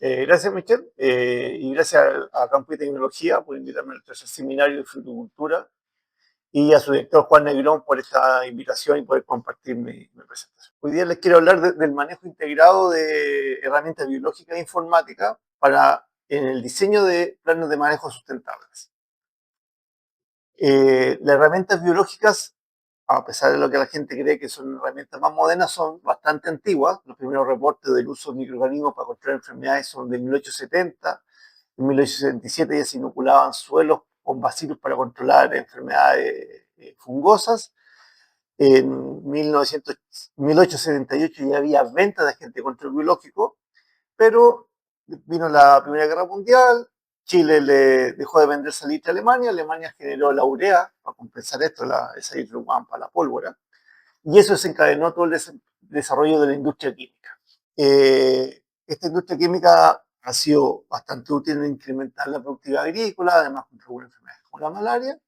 Gracias, Michelle, y gracias a Campo y Tecnología por invitarme al tercer seminario de fruticultura y a su director Juan Negrón por esta invitación y poder compartir mi presentación. Hoy día les quiero hablar del manejo integrado de herramientas biológicas e informáticas para en el diseño de planes de manejo sustentables. Las herramientas biológicas, a pesar de lo que la gente cree que son herramientas más modernas, son bastante antiguas. Los primeros reportes del uso de microorganismos para controlar enfermedades son de 1870. En 1877 ya se inoculaban suelos con bacilos para controlar enfermedades fungosas. En 1878 ya había venta de agentes de control biológico, pero vino la Primera Guerra Mundial, Chile le dejó de vender salitre a Alemania, Alemania generó la urea para compensar esto, el salitre usaban para la pólvora, y eso desencadenó todo el desarrollo de la industria química. Esta industria química ha sido bastante útil en incrementar la productividad agrícola, además contra algunas enfermedades como la malaria,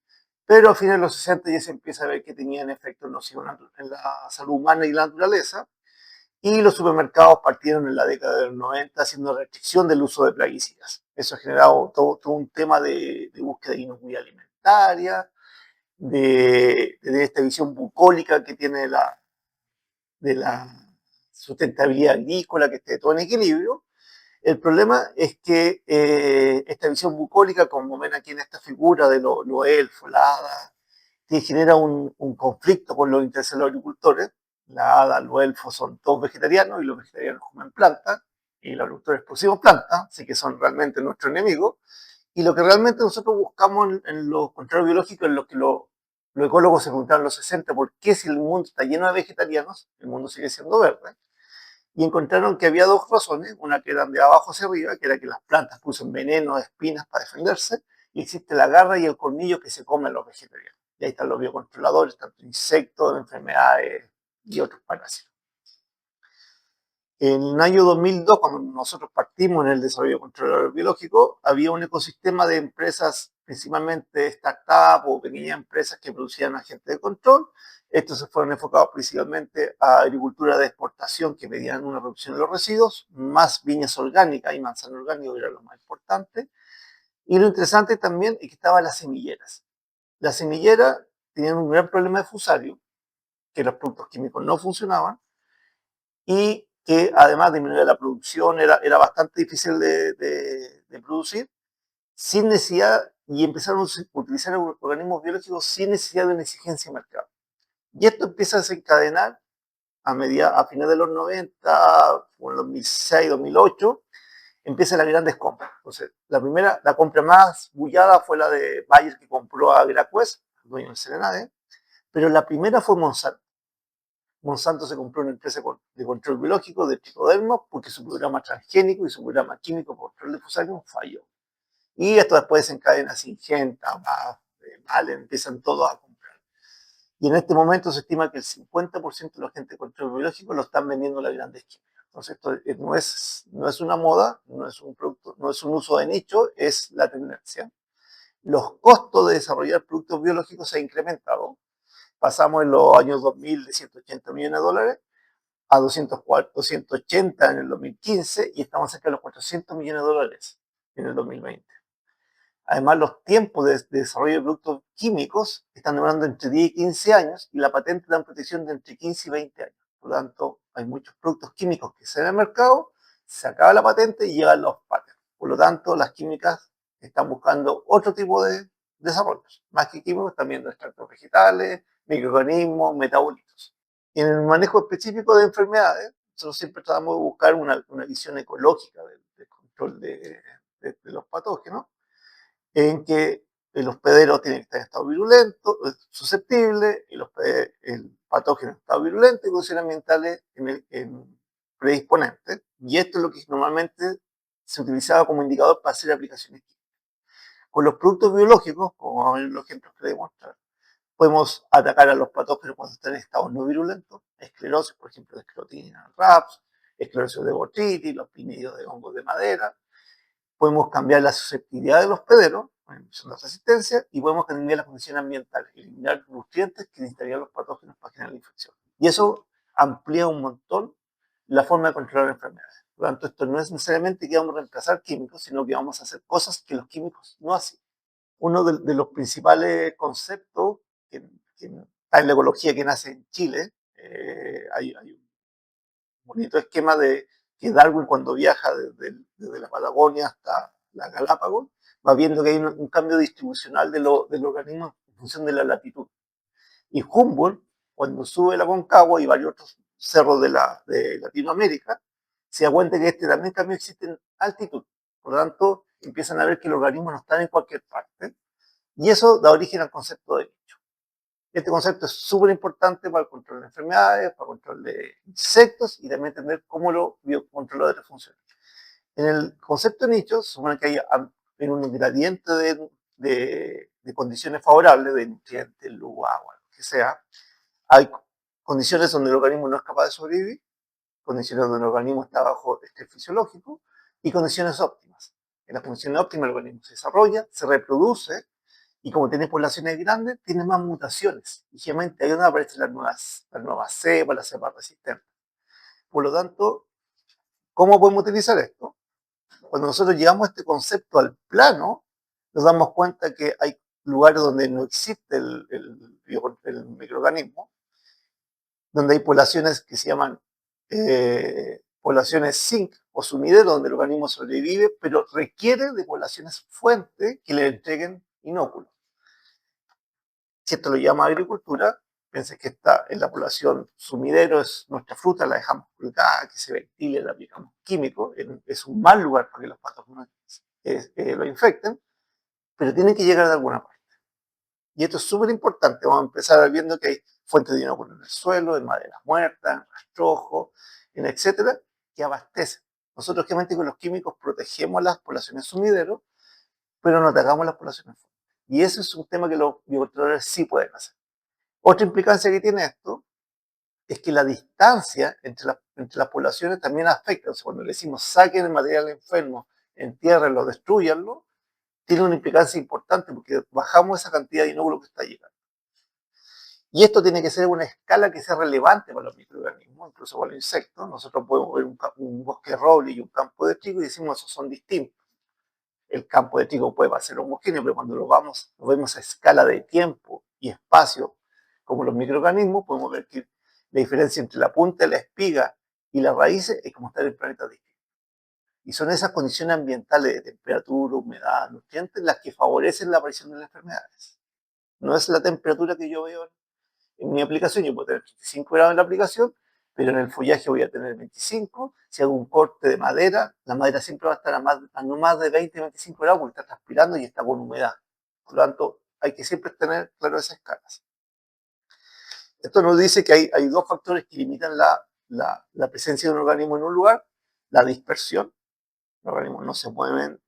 pero a fines de los 60 ya se empieza a ver que tenían efectos nocivos en la salud humana y la naturaleza, y los supermercados partieron en la década de los 90 haciendo restricción del uso de plaguicidas. Eso ha generado todo un tema de búsqueda de inocuidad alimentaria, de esta visión bucólica que tiene de la sustentabilidad agrícola, que esté todo en equilibrio. El problema es que esta visión bucólica, como ven aquí en esta figura de los elfos, la hada, que genera un conflicto con los intereses de los agricultores. La hada, los elfos son todos vegetarianos y los vegetarianos comen plantas y los agricultores producimos plantas, así que son realmente nuestros enemigos. Y lo que realmente nosotros buscamos en los controles biológicos es lo que los ecólogos se preguntaron en los 60, ¿por qué si el mundo está lleno de vegetarianos, el mundo sigue siendo verde? Y encontraron que había dos razones, una que eran de abajo hacia arriba, que era que las plantas producen veneno, espinas para defenderse, y existe la garra y el colmillo que se comen los vegetarianos. Y ahí están los biocontroladores, tanto insectos, enfermedades y otros parásitos. En el año 2002, cuando nosotros partimos en el desarrollo de controladores biológicos, había un ecosistema de empresas, principalmente startups o pequeñas empresas que producían agentes de control. Estos se fueron enfocados principalmente a agricultura de exportación, que medían una reducción de los residuos, más viñas orgánicas y manzana orgánica, que era lo más importante. Y lo interesante también es que estaban las semilleras. Las semilleras tenían un gran problema de fusario, que los productos químicos no funcionaban, y que además disminuía la producción, era bastante difícil de producir, sin necesidad, y empezaron a utilizar organismos biológicos sin necesidad de una exigencia de mercado. Y esto empieza a desencadenar a finales de los 90, o en 2006, 2008, empiezan las grandes compras. Entonces, la compra más bullada fue la de Bayer, que compró a Graquest, dueño del Serenade, pero la primera fue Monsanto. Monsanto se compró una empresa de control biológico de tricoderma porque su programa transgénico y su programa químico por control de fusarium falló. Y esto después desencadena Syngenta, Vale, empiezan todos a comprar. Y en este momento se estima que el 50% de los agentes de control biológico lo están vendiendo las grandes químicas. Entonces esto no es una moda, no es un producto, no es un uso de nicho, es la tendencia. Los costos de desarrollar productos biológicos se han incrementado. Pasamos en los años 2000 de 180 millones de dólares a 280 en el 2015 y estamos cerca de los 400 millones de dólares en el 2020. Además, los tiempos de desarrollo de productos químicos están demorando entre 10 y 15 años y la patente da protección de entre 15 y 20 años. Por lo tanto, hay muchos productos químicos que se ven en el mercado, se acaba la patente y llegan los patentes. Por lo tanto, las químicas están buscando otro tipo de desarrollos, más que químicos, también de extractos vegetales, microorganismos, metabolitos. Y en el manejo específico de enfermedades, nosotros siempre tratamos de buscar una visión ecológica del control de los patógenos, en que el hospedero tiene que estar en estado virulento, susceptible, el patógeno en estado virulento y condiciones ambientales en predisponentes. Y esto es lo que normalmente se utilizaba como indicador para hacer aplicaciones químicas. Con los productos biológicos, como vamos a ver los ejemplos que les voy a mostrar, podemos atacar a los patógenos cuando están en estado no virulento, esclerosis, por ejemplo, de esclerotina RAPS, esclerosis de botrytis, los pinidios de hongos de madera. Podemos cambiar la susceptibilidad de los hospederos, son de resistencia, y podemos cambiar las condiciones ambientales, eliminar nutrientes que necesitarían los patógenos para generar la infección. Y eso amplía un montón la forma de controlar enfermedades. Por lo tanto, esto no es necesariamente que vamos a reemplazar químicos, sino que vamos a hacer cosas que los químicos no hacen. Uno de los principales conceptos que está en la ecología que nace en Chile, hay un bonito esquema de que Darwin cuando viaja desde la Patagonia hasta la Galápagos, va viendo que hay un cambio distribucional del organismo en función de la latitud. Y Humboldt, cuando sube la Concagua y varios otros cerros de Latinoamérica, se da cuenta que este también cambio existe en altitud. Por lo tanto, empiezan a ver que los organismos no están en cualquier parte. Y eso da origen al concepto de nicho. Este concepto es súper importante para el control de enfermedades, para el control de insectos y también entender cómo los biocontroladores funcionan. En el concepto de nicho, se supone que hay en un gradiente de condiciones favorables, de nutrientes, luz, agua, lo que sea. Hay condiciones donde el organismo no es capaz de sobrevivir, condiciones donde el organismo está bajo estrés fisiológico y condiciones óptimas. En las condiciones óptimas el organismo se desarrolla, se reproduce y como tiene poblaciones grandes, tiene más mutaciones. Y generalmente ahí es donde aparecen las nuevas cepas, las cepas resistentes. Por lo tanto, ¿cómo podemos utilizar esto? Cuando nosotros llevamos este concepto al plano, nos damos cuenta que hay lugares donde no existe el microorganismo, donde hay poblaciones que se llaman poblaciones zinc o sumideros, donde el organismo sobrevive, pero requiere de poblaciones fuentes que le entreguen inóculos. Si esto lo llama agricultura, piensen que está en la población sumidero, es nuestra fruta, la dejamos colgada, que se ventile, le aplicamos químicos, es un mal lugar para que los patógenos lo infecten, pero tienen que llegar de alguna parte. Y esto es súper importante, vamos a empezar viendo que hay fuentes de inóculos en el suelo, en maderas muertas, en rastrojos, en etcétera, que abastecen. Nosotros, obviamente, con los químicos protegemos las poblaciones sumideros, pero no atacamos las poblaciones fuentes. Y ese es un tema que los biocontroladores sí pueden hacer. Otra implicancia que tiene esto es que la distancia entre las poblaciones también afecta. O sea, cuando le decimos saquen el material enfermo, entiérrenlo, destruyanlo, tiene una implicancia importante porque bajamos esa cantidad de inóculo que está llegando. Y esto tiene que ser una escala que sea relevante para los microorganismos, incluso para los insectos. Nosotros podemos ver un bosque de roble y un campo de trigo y decimos esos son distintos. El campo de trigo puede ser homogéneo, pero cuando lo vemos a escala de tiempo y espacio, como los microorganismos, podemos ver que la diferencia entre la punta de la espiga y las raíces es como estar en planetas distintos. Y son esas condiciones ambientales de temperatura, humedad, nutrientes las que favorecen la aparición de las enfermedades. No es la temperatura que yo veo en mi aplicación, yo puedo tener 35 grados en la aplicación, pero en el follaje voy a tener 25. Si hago un corte de madera, la madera siempre va a estar a no más de 20, 25 grados porque está transpirando y está con humedad. Por lo tanto, hay que siempre tener claro esas escalas. Esto nos dice que hay dos factores que limitan la presencia de un organismo en un lugar: la dispersión. Los organismos no se mueven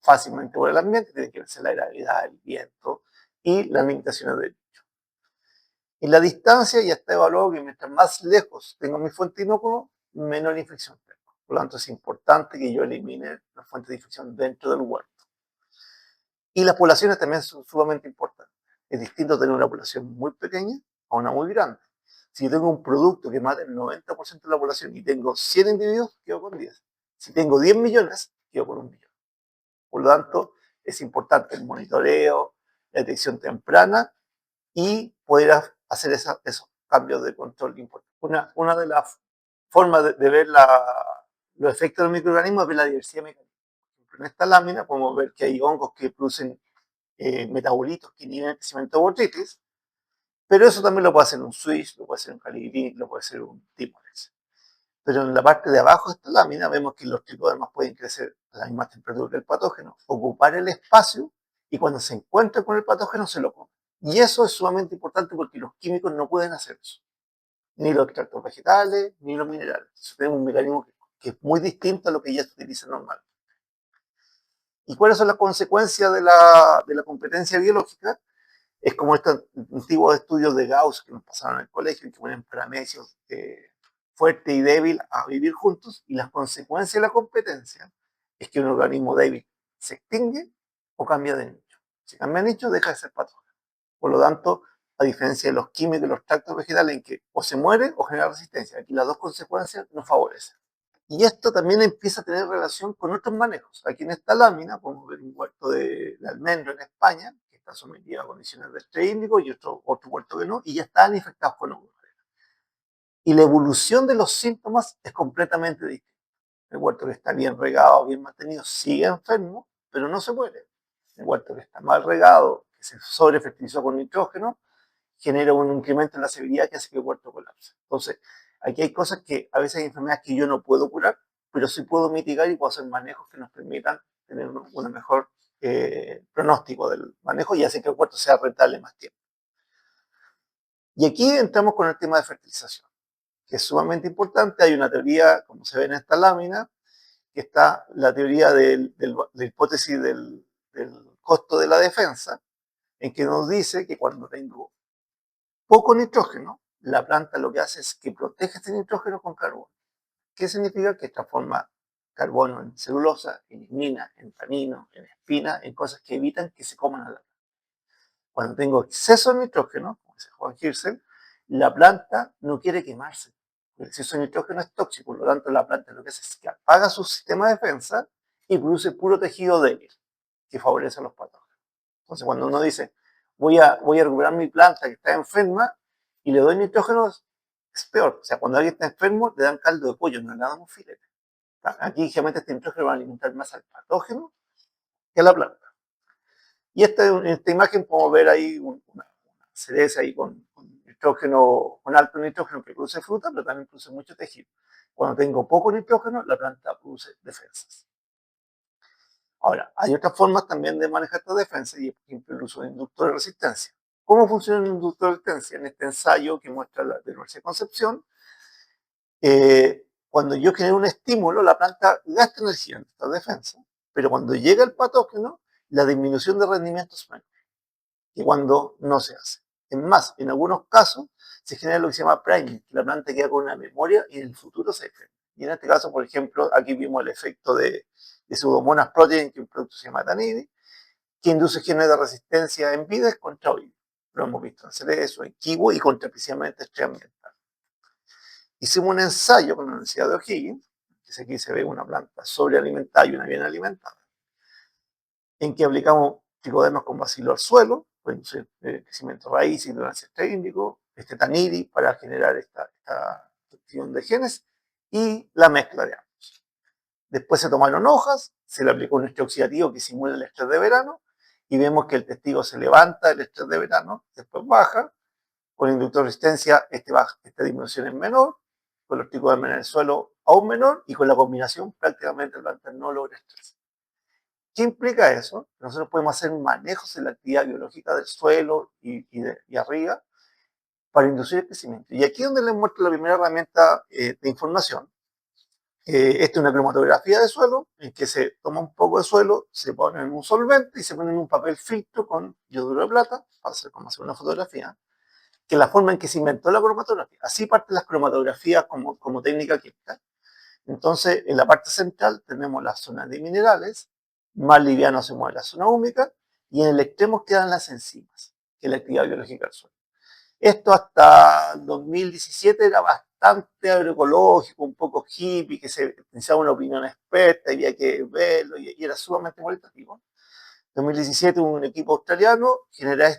fácilmente por el ambiente, tiene que verse la gravedad, el viento y las limitaciones del bicho. Y la distancia ya está evaluado que mientras más lejos tengo mi fuente de inóculo, menor infección tengo. Por lo tanto, es importante que yo elimine la fuente de infección dentro del huerto. Y las poblaciones también son sumamente importantes. Es distinto tener una población muy pequeña a una muy grande. Si yo tengo un producto que mata el 90% de la población y tengo 100 individuos, quedo con 10. Si tengo 10 millones, quedo con 1 millón. Por lo tanto, es importante el monitoreo, la detección temprana y poder hacer esos cambios de control importantes. Una de las formas de ver los efectos del microorganismo es ver la diversidad mecánica. En esta lámina podemos ver que hay hongos que producen metabolitos que inhiben el crecimiento de botrytis, pero eso también lo puede hacer un Swiss, lo puede hacer un Calibri, lo puede hacer un Timorex. Pero en la parte de abajo de esta lámina vemos que los tricodermas pueden crecer a la misma temperatura que el patógeno, ocupar el espacio y cuando se encuentran con el patógeno se lo comen. Y eso es sumamente importante porque los químicos no pueden hacer eso. Ni los extractos vegetales, ni los minerales. Eso tenemos un mecanismo que es muy distinto a lo que ya se utiliza normalmente. ¿Y cuáles son las consecuencias de la competencia biológica? Es como estos antiguos estudios de Gauss que nos pasaron en el colegio, que ponen paramecios fuerte y débil a vivir juntos, y las consecuencias de la competencia es que un organismo débil se extingue o cambia de nicho. Si cambia de nicho, deja de ser patógeno. Por lo tanto, a diferencia de los químicos y los extractos vegetales, en que o se muere o genera resistencia, aquí las dos consecuencias nos favorecen. Y esto también empieza a tener relación con otros manejos. Aquí en esta lámina podemos ver un huerto de almendro en España, que está sometido a condiciones de estrés hídrico, y otro huerto que no, y ya están infectados con hongos. Y la evolución de los síntomas es completamente distinta. El huerto que está bien regado, bien mantenido, sigue enfermo, pero no se muere. El huerto que está mal regado, que se sobrefertilizó con nitrógeno, genera un incremento en la severidad que hace que el huerto colapse. Entonces, aquí hay cosas que a veces hay enfermedades que yo no puedo curar, pero sí puedo mitigar y puedo hacer manejos que nos permitan tener un mejor pronóstico del manejo y hace que el huerto sea rentable más tiempo. Y aquí entramos con el tema de fertilización, que es sumamente importante. Hay una teoría, como se ve en esta lámina, que está la teoría de la hipótesis del costo de la defensa, en que nos dice que cuando tengo poco nitrógeno, la planta lo que hace es que protege este nitrógeno con carbono. ¿Qué significa? Que transforma carbono en celulosa, en lignina, en tanino, en espina, en cosas que evitan que se coman a la planta. Cuando tengo exceso de nitrógeno, como dice Juan Girsel, la planta no quiere quemarse. El exceso de nitrógeno es tóxico, por lo tanto la planta lo que hace es que apaga su sistema de defensa y produce puro tejido débil, que favorece a los patógenos. Entonces cuando uno dice, voy a recuperar mi planta que está enferma y le doy nitrógeno, es peor. O sea, cuando alguien está enfermo, le dan caldo de pollo, no le dan un filete. Aquí, generalmente, este nitrógeno va a alimentar más al patógeno que a la planta. Y en esta imagen podemos ver ahí una cereza ahí con nitrógeno, con alto nitrógeno que produce fruta, pero también produce mucho tejido. Cuando tengo poco nitrógeno, la planta produce defensas. Ahora, hay otras formas también de manejar esta defensa, y por ejemplo el uso de inductores de resistencia. ¿Cómo funciona un inductor de resistencia? En este ensayo que muestra la de Universidad de Concepción, cuando yo genero un estímulo, la planta gasta energía en esta defensa, pero cuando llega el patógeno, la disminución de rendimiento es menor que cuando no se hace. Es más, en algunos casos se genera lo que se llama priming, que la planta queda con una memoria y en el futuro se enferma. Y en este caso, por ejemplo, aquí vimos el efecto de Pseudomonas protein, que un producto se llama tanidi, que induce genes de resistencia en vides contra oídos. Lo hemos visto en cerezo, en kiwi y contra precisamente estrés ambiental. Hicimos un ensayo con la Universidad de O'Higgins, que aquí se ve una planta sobrealimentada y una bien alimentada, en que aplicamos tricodermas con bacilo al suelo, pueden ser crecimiento raíz, intolerancia a índico, este taniri para generar esta acción de genes y la mezcla de ambos. Después se tomaron hojas, se le aplicó un estrés oxidativo que simula el estrés de verano y vemos que el testigo se levanta del estrés de verano, después baja, con el inductor de resistencia esta disminución es menor, con los tricodermas en el suelo aún menor y con la combinación prácticamente el planta no logra estrés. ¿Qué implica eso? Nosotros podemos hacer manejos en la actividad biológica del suelo y arriba para inducir el crecimiento. Y aquí es donde les muestro la primera herramienta de información. Esta es una cromatografía de suelo en que se toma un poco de suelo, se pone en un solvente y se pone en un papel filtro con yoduro de plata, para hacer como hacer una fotografía, que es la forma en que se inventó la cromatografía. Así parten las cromatografías como técnica química. Entonces, en la parte central tenemos las zonas de minerales, más liviano se mueve la zona húmeda, y en el extremo quedan las enzimas, que es la actividad biológica del suelo. Esto hasta el 2017 era bastante agroecológico, un poco hippie, que se pensaba una opinión experta, había que verlo, y era sumamente cualitativo. En 2017 un equipo australiano genera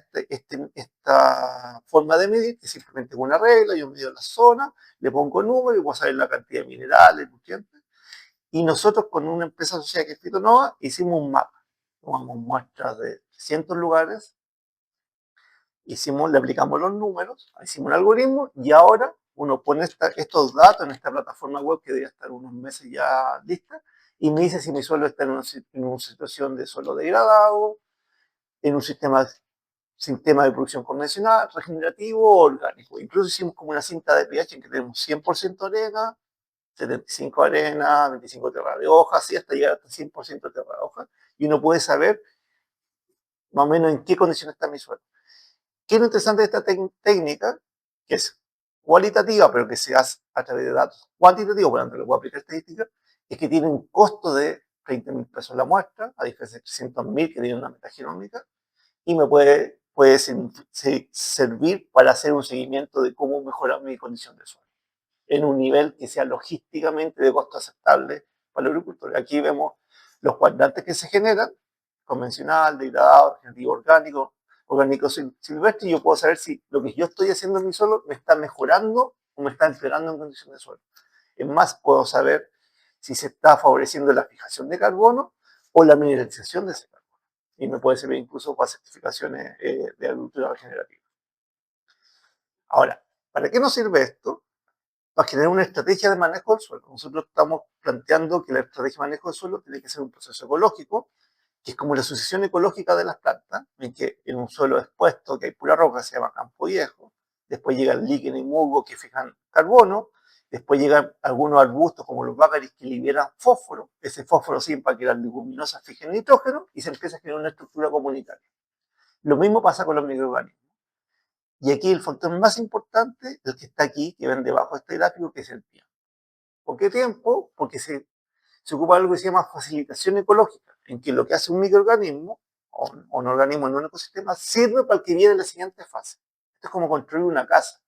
esta forma de medir, que simplemente con una regla, yo mido la zona, le pongo número y voy a saber la cantidad de minerales, nutrientes. Y nosotros con una empresa asociada que es Fitonova hicimos un mapa. Tomamos muestras de cientos lugares, le aplicamos los números, hicimos un algoritmo y ahora uno pone estos datos en esta plataforma web que debería estar unos meses ya lista y me dice si mi suelo está en una situación de suelo degradado, en un sistema de producción convencional, regenerativo o orgánico. Incluso hicimos como una cinta de pH en que tenemos 100% arena, 75 arena, 25 tierra de hoja, así hasta llegar hasta 100% tierra de hoja, y uno puede saber más o menos en qué condición está mi suelo. ¿Qué es lo interesante de esta técnica? Que es cualitativa, pero que se hace a través de datos cuantitativos, por lo tanto, le puedo aplicar estadística, es que tiene un costo de 30.000 pesos la muestra, a diferencia de 300.000 que tiene una metagenómica, y me puede servir para hacer un seguimiento de cómo mejorar mi condición de suelo. en un nivel que sea logísticamente de costo aceptable para los agricultores. Aquí vemos los cuadrantes que se generan, convencional, degradado, regenerativo orgánico, orgánico silvestre, y yo puedo saber si lo que yo estoy haciendo en mi suelo me está mejorando o me está empeorando en condiciones de suelo. Es más, puedo saber si se está favoreciendo la fijación de carbono o la mineralización de ese carbono. Y me puede servir incluso para certificaciones de agricultura regenerativa. Ahora, ¿para qué nos sirve esto? Para generar una estrategia de manejo del suelo. Nosotros estamos planteando que la estrategia de manejo del suelo tiene que ser un proceso ecológico, que es como la asociación ecológica de las plantas, en que en un suelo expuesto, que hay pura roca, se llama campo viejo, después llega el líquen y musgo que fijan carbono, después llegan algunos arbustos como los bácaris que liberan fósforo, ese fósforo sirve para que las leguminosas fijen nitrógeno y se empieza a generar una estructura comunitaria. Lo mismo pasa con los microorganismos. Y aquí el factor más importante, el que está aquí, que ven debajo de este gráfico, que es el tiempo. ¿Por qué tiempo? Porque se ocupa algo que se llama facilitación ecológica, en que lo que hace un microorganismo o un organismo en un ecosistema sirve para el que viene en la siguiente fase. Esto es como construir una casa.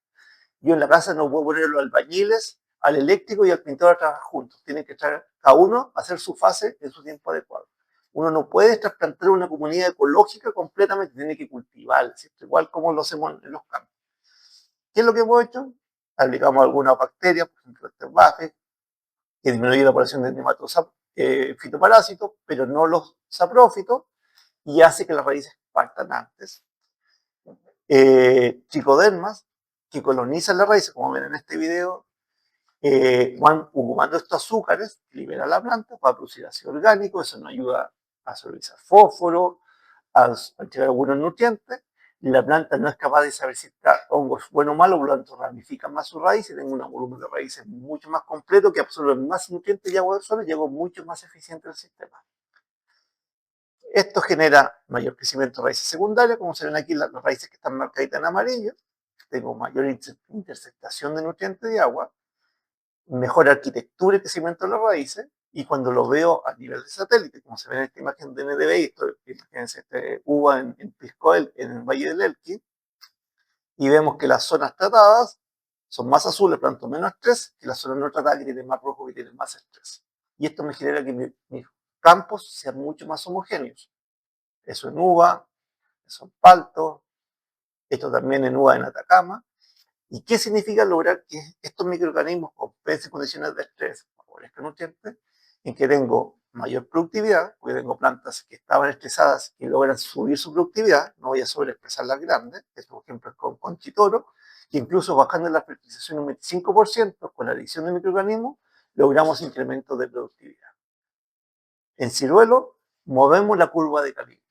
Yo en la casa no puedo poner los albañiles, al eléctrico y al pintor a trabajar juntos. Tienen que estar cada uno a hacer su fase en su tiempo adecuado. Uno no puede trasplantar una comunidad ecológica completamente, tiene que cultivarla, ¿cierto? Igual como lo hacemos en los campos. ¿Qué es lo que hemos hecho? Aplicamos algunas bacterias, por ejemplo, este BAFE, que disminuye la población de nematodos fitoparásitos, pero no los saprófitos, y hace que las raíces partan antes. Tricodermas, que colonizan las raíces, como ven en este video, van ocupando estos azúcares que libera la planta para producir ácido orgánico, eso nos ayuda a solubilizar fósforo, a entregar algunos nutrientes. La planta no es capaz de saber si está hongo es bueno o malo, por lo tanto ramifica más su raíz y tiene un volumen de raíces mucho más completo que absorbe más nutrientes y agua del suelo y algo mucho más eficiente al sistema. Esto genera mayor crecimiento de raíces secundarias, como se ven aquí las raíces que están marcaditas en amarillo. Tengo mayor interceptación de nutrientes y agua, mejor arquitectura y crecimiento de las raíces, y cuando lo veo a nivel de satélite, como se ve en esta imagen de NDVI, esto, imagínense, uva en Piscoel, en el Valle del Elqui, y vemos que las zonas tratadas son más azules, por tanto menos estrés, que las zonas no tratadas que tienen más rojo, que tienen más estrés. Y esto me genera que mis campos sean mucho más homogéneos. Eso en uva, eso en palto, esto también en uva en Atacama. ¿Y qué significa lograr que estos microorganismos compensen condiciones de estrés, favorezcan nutrientes, en que tengo mayor productividad, porque tengo plantas que estaban estresadas y logran subir su productividad, no voy a sobreexpresar las grandes, esto por ejemplo es con chitoro, que incluso bajando la fertilización un 25% con la adición de microorganismos, logramos incrementos de productividad. En ciruelo, movemos la curva de calibre,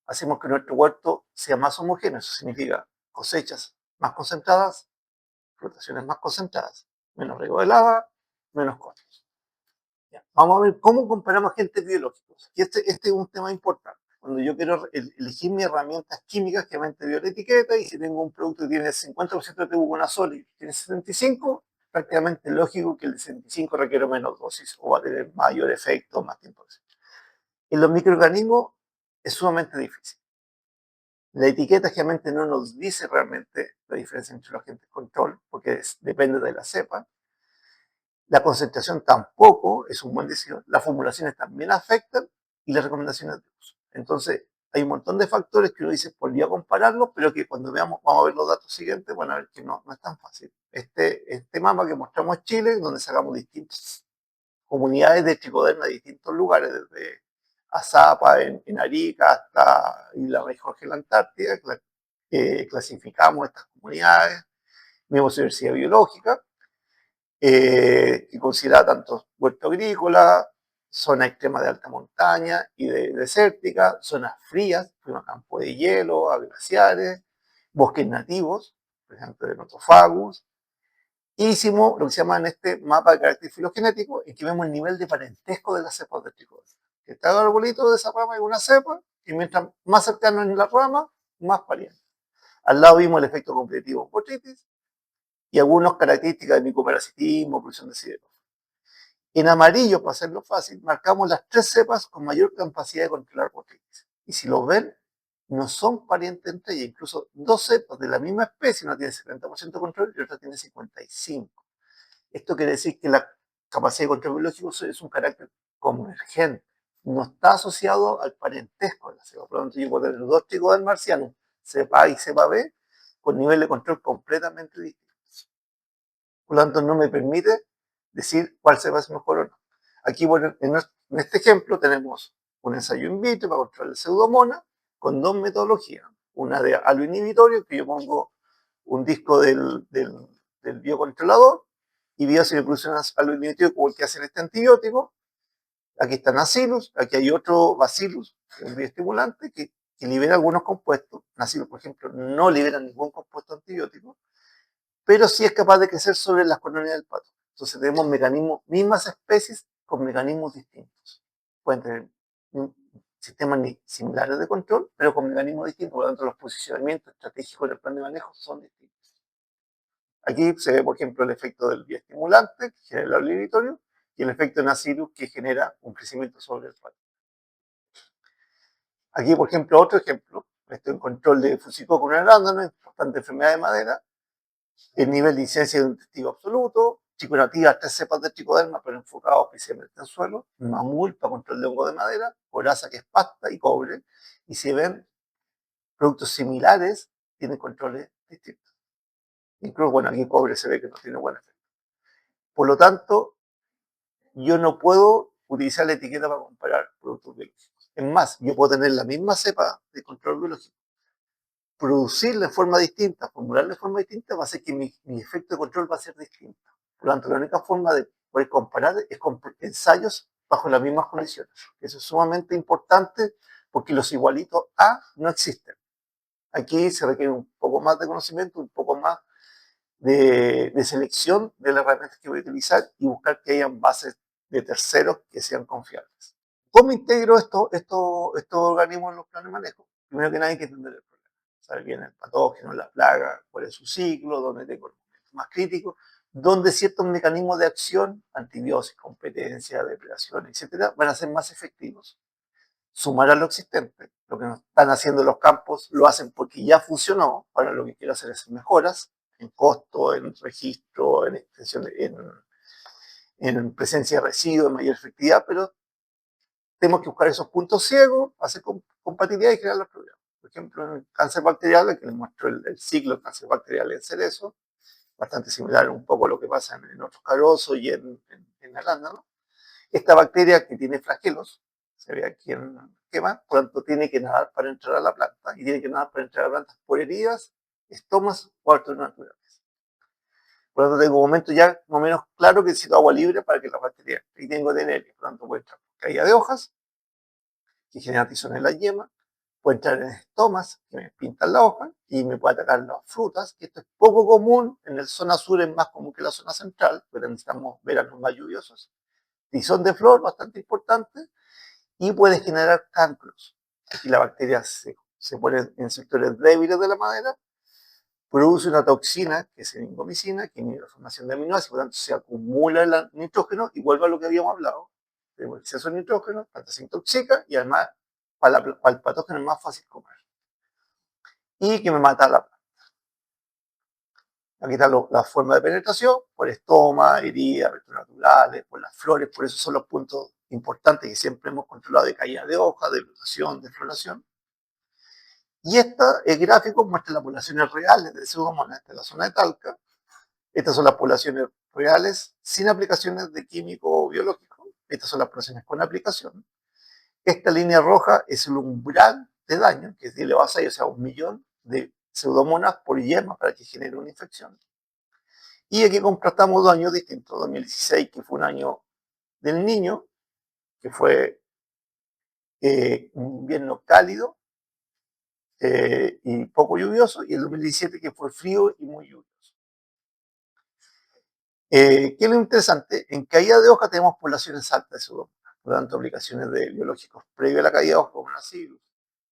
hacemos que nuestro huerto sea más homogéneo, eso significa cosechas más concentradas, flotaciones más concentradas, menos riego de lava, menos costos. Ya. Vamos a ver cómo comparamos agentes biológicos. Y este es un tema importante. Cuando yo quiero elegir mis herramientas químicas, que me veo la etiqueta, y si tengo un producto que tiene 50% de tebuconazol y tiene 75, prácticamente lógico que el 65 requiere menos dosis o va a tener mayor efecto, más tiempo. En los microorganismos es sumamente difícil. La etiqueta generalmente no nos dice realmente la diferencia entre los agentes control, porque depende de la cepa. La concentración tampoco es un buen decisión. Las formulaciones también afectan y las recomendaciones de uso. Entonces, hay un montón de factores que uno dice, podría compararlos, pero que cuando veamos, vamos a ver los datos siguientes, van a ver que no es tan fácil. Este mapa que mostramos Chile, donde sacamos distintas comunidades de tricoderma de distintos lugares, desde Azapa en Arica hasta la región Jorge en la Antártida, clasificamos estas comunidades, vimos diversidad biológica, que considera tanto huerto agrícola, zona extrema de alta montaña y desértica, zonas frías, fuimos a campo de hielo, a glaciares, bosques nativos, por ejemplo de Notofagus, y hicimos lo que se llama en este mapa de carácter filogenético, en que vemos el nivel de parentesco de las cepas de tricoderma. Que está el arbolito de esa rama y una cepa, y mientras más cercano en la rama, más pariente. Al lado vimos el efecto competitivo en botrytis y algunas características de micoparasitismo, producción de sideros. En amarillo, para hacerlo fácil, marcamos las 3 cepas con mayor capacidad de controlar botrytis. Y si lo ven, no son parientes entre ellas. Incluso 2 cepas de la misma especie, una tiene 70% de control y otra tiene 55%. Esto quiere decir que la capacidad de control biológico es un carácter convergente, no está asociado al parentesco de la cepa. Por lo tanto, yo puedo tener dos tricodermas marcianos, cepa A y cepa B, con nivel de control completamente distintos. Por lo tanto, no me permite decir cuál cepa es mejor o no. Aquí, bueno, en este ejemplo tenemos un ensayo in vitro para controlar el pseudomonas con dos metodologías. Una de halo inhibitorio, que yo pongo un disco del biocontrolador y veo si me produce un halo inhibitorio como el que hace este antibiótico. Aquí está Nacillus, aquí hay otro Bacillus, que es un bioestimulante que libera algunos compuestos. Nacillus, por ejemplo, no libera ningún compuesto antibiótico, pero sí es capaz de crecer sobre las colonias del pato. Entonces tenemos mecanismos, mismas especies con mecanismos distintos. Pueden tener sistemas similares de control, pero con mecanismos distintos, por lo tanto los posicionamientos estratégicos del plan de manejo son distintos. Aquí se ve, por ejemplo, el efecto del bioestimulante, que genera el halo inhibitorio, y el efecto de Nacillus, que genera un crecimiento sobre el pato. Aquí, por ejemplo, otro ejemplo, esto en control de fusicoco en arándano, importante enfermedad de madera, el nivel de incidencia de un testigo absoluto, triconativa, 3 cepas de tricoderma, pero enfocados especialmente en suelo, mamul para control de hongo de madera, coraza que es pasta y cobre, y si ven productos similares, tienen controles distintos. Incluso, bueno, aquí cobre se ve que no tiene buen efecto. Por lo tanto, yo no puedo utilizar la etiqueta para comparar productos biológicos. Es más, yo puedo tener la misma cepa de control biológico, producirla de forma distinta, formularla de forma distinta, va a hacer que mi efecto de control va a ser distinto. Por lo tanto, la única forma de poder comparar es con ensayos bajo las mismas condiciones. Eso es sumamente importante porque los igualitos A no existen. Aquí se requiere un poco más de conocimiento, un poco más de selección de las herramientas que voy a utilizar y buscar que hayan bases de terceros que sean confiables. ¿Cómo integro estos organismos en los planes de manejo? Primero que nada hay que entender el problema. Saber bien el patógeno, la plaga, cuál es su ciclo, dónde tengo el momento más crítico, dónde ciertos mecanismos de acción, antibióticos, competencia, depredación, etcétera, van a ser más efectivos. Sumar a lo existente. Lo que nos están haciendo los campos lo hacen porque ya funcionó. Ahora lo que quiero hacer es mejoras en costo, en registro, en extensión, en presencia de residuos, en mayor efectividad, pero tenemos que buscar esos puntos ciegos, hacer compatibilidad y crear los programas. Por ejemplo, en el cáncer bacterial, que les muestro el ciclo del cáncer bacterial en cerezo, bastante similar un poco a lo que pasa en otros carozos y en arándano. Esta bacteria que tiene flagelos, se ve aquí en esquema, por lo tanto tiene que nadar para entrar a la planta y tiene que nadar para entrar a la planta por heridas, estomas o arterias naturales. Por lo tanto, tengo un momento ya más o menos claro que necesito agua libre para que la bacteria entre. Y tengo DNL, por lo tanto, puede entrar por caída de hojas, que genera tizones en la yema, puede entrar en estomas, que me pintan la hoja, y me puede atacar las frutas, que esto es poco común, en la zona sur es más común que la zona central, pero necesitamos veranos más lluviosos. Tizón de flor, bastante importante, y puede generar cancros. Aquí la bacteria se pone en sectores débiles de la madera, produce una toxina, que es enigomicina, que inhibe la formación de aminoácidos, por lo tanto se acumula el nitrógeno y vuelve a lo que habíamos hablado. Tenemos exceso de nitrógeno, la planta se intoxica y además para el patógeno es más fácil comer. Y que me mata la planta. Aquí está la forma de penetración, por estoma, heridas, aberturas naturales, por las flores, por eso son los puntos importantes que siempre hemos controlado de caída de hoja, de brotación, de floración. Y el gráfico muestra las poblaciones reales de pseudomonas de la zona de Talca. Estas son las poblaciones reales sin aplicaciones de químico o biológico. Estas son las poblaciones con aplicación. Esta línea roja es el umbral de daño, que es de elevado a 6, o sea, 1.000.000 de pseudomonas por yema para que genere una infección. Y aquí contrastamos 2 años distintos. 2016, que fue un año del niño, que fue un invierno cálido y poco lluvioso, y el 2017, que fue frío y muy lluvioso. ¿Qué es lo interesante? En caída de hoja tenemos poblaciones altas de pseudomonas, por lo tanto, aplicaciones de biológicos previo a la caída de hoja, como Nacillus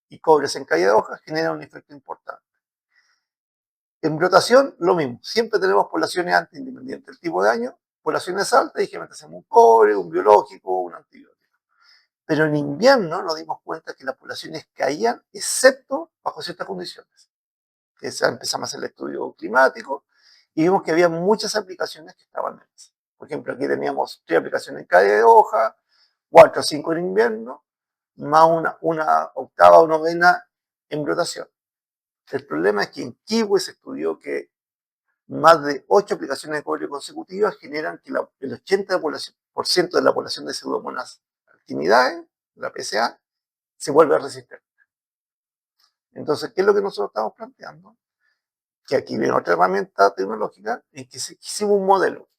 y cobres en caída de hoja, generan un efecto importante. En brotación, lo mismo. Siempre tenemos poblaciones altas, independiente del tipo de daño, poblaciones altas, y generalmente hacemos un cobre, un biológico, un antibiótico. Pero en invierno nos dimos cuenta que las poblaciones caían, excepto bajo ciertas condiciones. Empezamos a hacer el estudio climático y vimos que había muchas aplicaciones que estaban en eso. Por ejemplo, aquí teníamos 3 aplicaciones en caída de hoja, 4 o 5 en invierno, más una octava o novena en brotación. El problema es que en Kiwi se estudió que más de 8 aplicaciones de cobre consecutivas generan que el 80% de la población de Pseudomonas actinidae, la PSA, se vuelve resistente. Entonces, ¿qué es lo que nosotros estamos planteando? Que aquí viene otra herramienta tecnológica en que hicimos un modelo.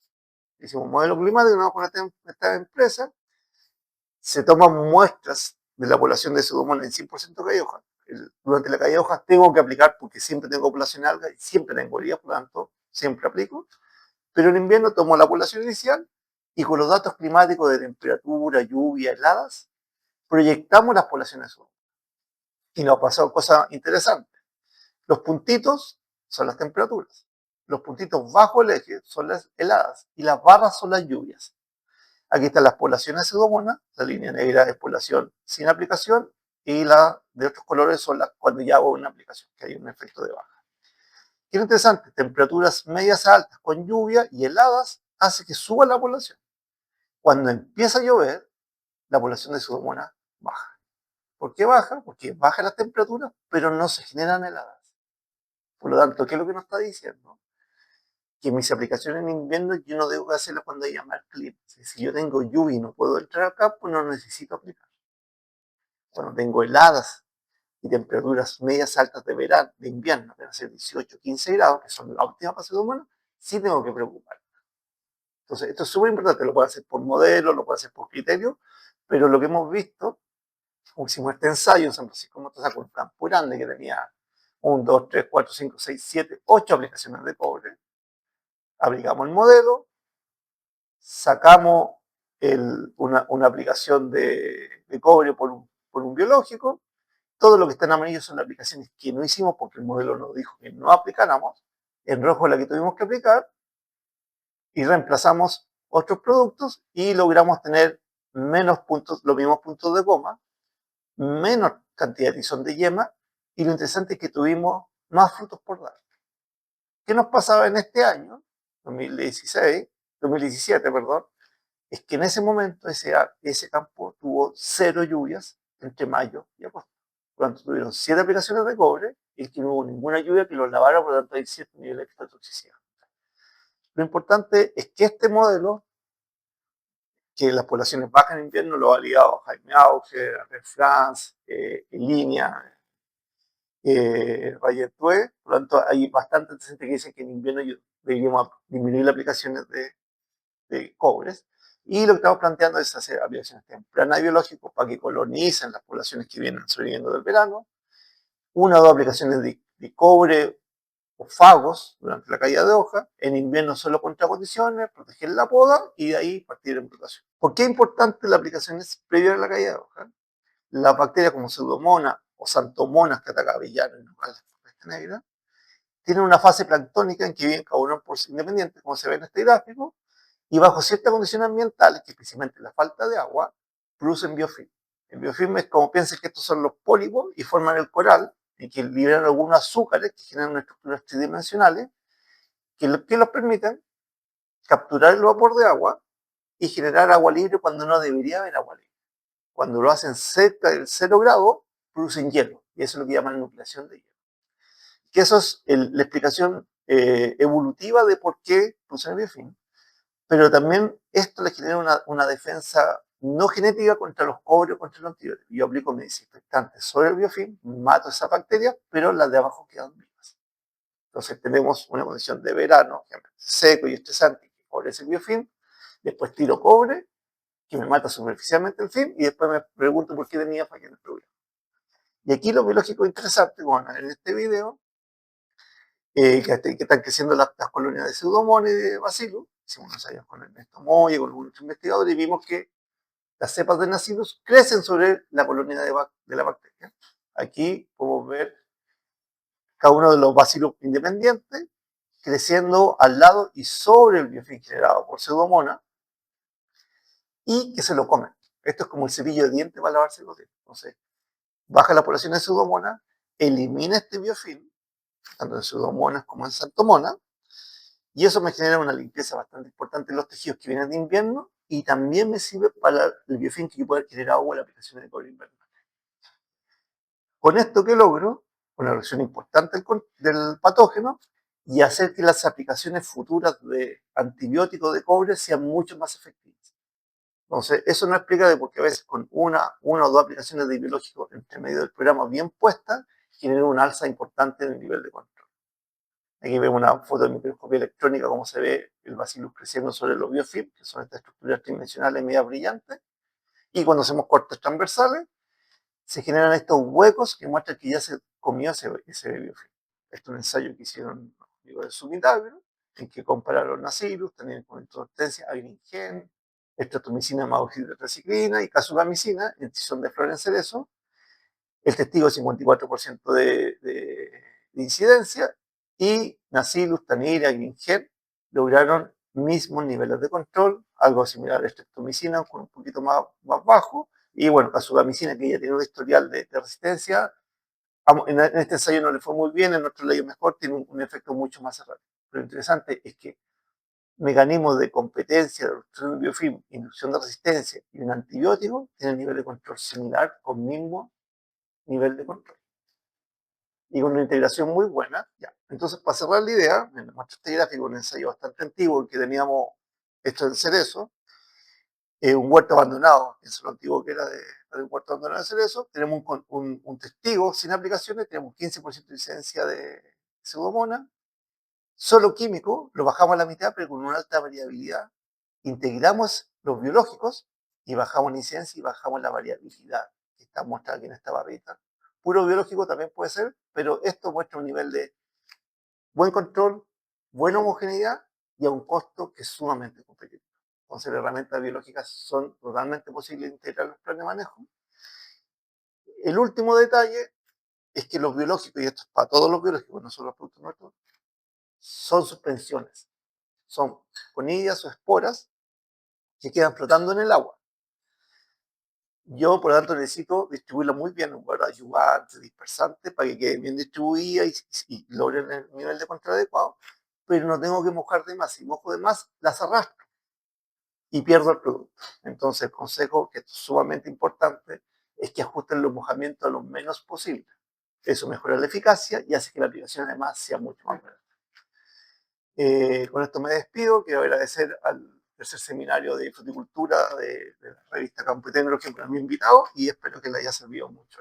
Hicimos un modelo climático con esta empresa, se toman muestras de la población de Pseudomonas en 100% caída de hoja. Durante la caída de hojas tengo que aplicar porque siempre tengo población alga y siempre tengo heridas, por lo tanto, siempre aplico. Pero en invierno tomo la población inicial y con los datos climáticos de temperatura, lluvia, heladas, proyectamos las poblaciones Pseudomonas. Y nos pasó cosas interesantes. Los puntitos son las temperaturas. Los puntitos bajo el eje son las heladas y las barras son las lluvias. Aquí están las poblaciones de Pseudomonas, la línea negra es población sin aplicación y la de otros colores son las cuando ya hago una aplicación, que hay un efecto de baja. Y lo interesante, temperaturas medias altas con lluvia y heladas hace que suba la población. Cuando empieza a llover, la población de Pseudomonas baja. ¿Por qué baja? Porque baja las temperaturas, pero no se generan heladas. Por lo tanto, ¿qué es lo que nos está diciendo? Que mis aplicaciones en invierno yo no debo hacerlas cuando haya mal clima. Si yo tengo lluvia y no puedo entrar al campo, no necesito aplicar. Cuando tengo heladas y temperaturas medias altas de verano, de invierno, que van a ser 18, 15 grados, que son la última fase de humano, sí tengo que preocuparme. Entonces, esto es súper importante, lo puedo hacer por modelo, lo puedo hacer por criterio, pero lo que hemos visto, hicimos este ensayo en San Francisco Motosá con un campo grande que tenía 1, 2, 3, 4, 5, 6, 7, 8 aplicaciones de cobre, aplicamos el modelo, sacamos una aplicación de cobre por un biológico, todo lo que está en amarillo son las aplicaciones que no hicimos porque el modelo nos dijo que no aplicáramos, en rojo la que tuvimos que aplicar, y reemplazamos otros productos y logramos tener menos puntos, los mismos puntos de goma, menos cantidad de tizón de yema, y lo interesante es que tuvimos más frutos por dar. ¿Qué nos pasaba en este año, 2017, perdón? Es que en ese momento ese campo tuvo 0 lluvias entre mayo y agosto. Por lo tanto, tuvieron 7 aplicaciones de cobre y que no hubo ninguna lluvia que los lavara, por lo tanto hay cierto nivel de toxicidad. Lo importante es que este modelo, que las poblaciones bajan en invierno, lo ha validado Jaime Auger, Red France, Línea, Rayetue, por lo tanto hay bastante gente que dice que en invierno deberíamos disminuir las aplicaciones de cobres. Y lo que estamos planteando es hacer aplicaciones tempranas de biológicos para que colonicen las poblaciones que vienen sobreviviendo del verano, 1 o 2 aplicaciones de cobre o fagos durante la caída de hoja, en invierno solo contra condiciones, proteger la poda y de ahí partir en brotación. ¿Por qué es importante la aplicación previa a la caída de hoja? Las bacterias como Pseudomonas o Xanthomonas que ataca avellanos y nogales por peste negra, tienen una fase planctónica en que viven cada uno por sí independiente, como se ve en este gráfico, y bajo ciertas condiciones ambientales, que precisamente la falta de agua, producen biofilm. El biofilm es como piensen que estos son los pólipos y forman el coral, y que liberan algunos azúcares que generan estructuras tridimensionales, que los permiten capturar el vapor de agua y generar agua libre cuando no debería haber agua libre. Cuando lo hacen cerca del 0 grado, producen hielo, y eso es lo que llaman nucleación de hielo. Que eso es la explicación evolutiva de por qué producen el biofilm. Pero también esto le genera una defensa no genética contra los cobre o contra los antibióticos. Yo aplico mi desinfectante sobre el biofilm, mato esa bacteria, pero las de abajo quedan vivas. Entonces tenemos una condición de verano seco y estresante que favorece el biofilm, después tiro cobre, que me mata superficialmente el film, y después me pregunto por qué tenía falla en el problema. Y aquí lo biológico interesante, bueno, en este video, que están creciendo las colonias de Pseudomonas y de Bacillus. Hicimos unos ensayos con Ernesto Moya, con algunos investigadores, y vimos que las cepas de Bacillus crecen sobre la colonia de la bacteria. Aquí podemos ver cada uno de los Bacillus independientes creciendo al lado y sobre el biofilm generado por Pseudomonas y que se lo comen. Esto es como el cepillo de dientes para lavarse los dientes. Entonces, baja la población de Pseudomonas, elimina este biofilm, tanto en Pseudomonas como en Xanthomonas, Y eso me genera una limpieza bastante importante en los tejidos que vienen de invierno y también me sirve para el biofilm que puede adquirir agua en la aplicación de cobre invernal. Con esto que logro, una reducción importante del patógeno y hacer que las aplicaciones futuras de antibióticos de cobre sean mucho más efectivas. Entonces, eso nos explica de por qué a veces con una o dos aplicaciones de biológicos entre medio del programa bien puestas, genera un alza importante en el nivel de control. Aquí vemos una foto de microscopía electrónica, cómo se ve el bacillus creciendo sobre los biofilm, que son estas estructuras tridimensionales medias brillantes. Y cuando hacemos cortes transversales, se generan estos huecos que muestran que ya se comió ese biofilm. Esto es un ensayo que hicieron los amigos de Sumitagro, en que compararon Nacirus, también con introductencia a Gringen, estratomicina más hidroxiciclina y casugamicina en tizón de flor en cerezo. El testigo 54% de incidencia y Nacirus, Tanira, Gringen lograron mismos niveles de control, algo similar a estreptomicina con un poquito más bajo, y bueno, casugamicina, que ya tiene un historial de resistencia, en este ensayo no le fue muy bien, en otro le mejor, tiene un efecto mucho más errático. Pero lo interesante es que mecanismos de competencia, de reducción de biofilm, inducción de resistencia y un antibiótico tienen nivel de control similar con mismo nivel de control. Y con una integración muy buena. Ya. Entonces, para cerrar la idea, me muestro este gráfico, un ensayo bastante antiguo, que teníamos esto en cerezo, un huerto abandonado, eso es lo antiguo que era de un huerto abandonado de cerezo, tenemos un testigo sin aplicaciones, tenemos un 15% de incidencia de pseudomonas, solo químico, lo bajamos a la mitad, pero con una alta variabilidad. Integramos los biológicos y bajamos la incidencia y bajamos la variabilidad, que está mostrada aquí en esta barrita. Puro biológico también puede ser, pero esto muestra un nivel de buen control, buena homogeneidad y a un costo que es sumamente competitivo. Entonces, las herramientas biológicas son totalmente posibles de integrar en los planes de manejo. El último detalle es que los biológicos, y esto es para todos los biológicos, no solo los productos nuestros, son suspensiones. Son conillas o esporas que quedan flotando en el agua. Yo, por lo tanto, necesito distribuirlo muy bien, un guarda ayudante, dispersante, para que quede bien distribuida y logren el nivel de control adecuado, pero no tengo que mojar de más. Si mojo de más, las arrastro y pierdo el producto. Entonces, el consejo, que es sumamente importante, es que ajusten los mojamientos a lo menos posible. Eso mejora la eficacia y hace que la aplicación además sea mucho más buena. Con esto me despido. Quiero agradecer al tercer seminario de fruticultura de la revista Campo y Tecnología por haberme invitado y espero que les haya servido mucho.